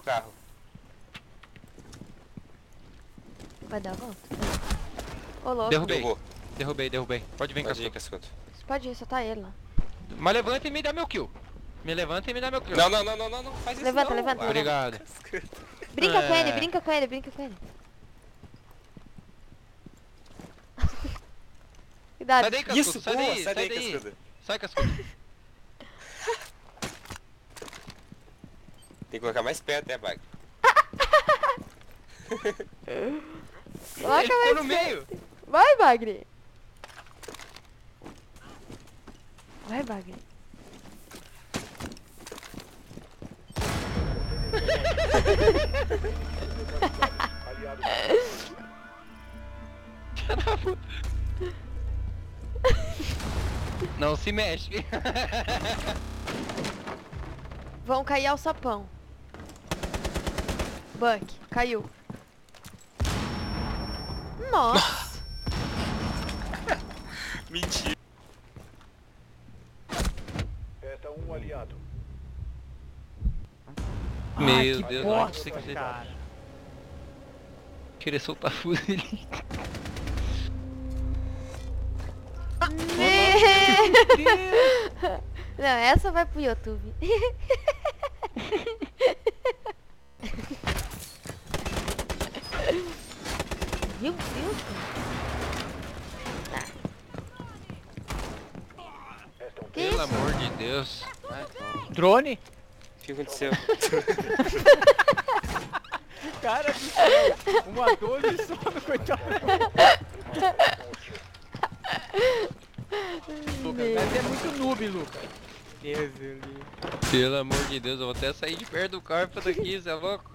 carro. Vai dar a volta? Ô, louco. Derrubou. Derrubei. Pode vir, Pode ir, Cascudo. Cascudo. Você pode ir, só tá ele lá. Mas levanta e me dá meu kill. Me levanta e me dá meu kill. Não, faz isso Levanta, não. levanta. Obrigado. Brinca com ele, É. brinca com ele, brinca com ele. Cuidado. Sai daí, Cascudo. Isso, sai boa, daí, sai daí, Cascudo. Sai, Cascudo. Tem que colocar mais perto, Bag. Coloca Ele ficou mais no meio. Vai, Bagre. Vai, Bagre. Não se mexe. Vão cair ao sapão. Buck, caiu. Nossa. Mentira. Resta um aliado. Meu que Deus, bosta, não sei cara. querer soltar fuzil. Não, essa vai pro YouTube. Meu Deus, cara. Que Pelo isso? amor de Deus. Drone? O que aconteceu? Cara do céu. Uma 12 sobe, coitado. Lucas, mas é muito noob, Lucas. Deus do livro. Pelo amor de Deus, eu vou até sair de perto do carro daqui, você é louco?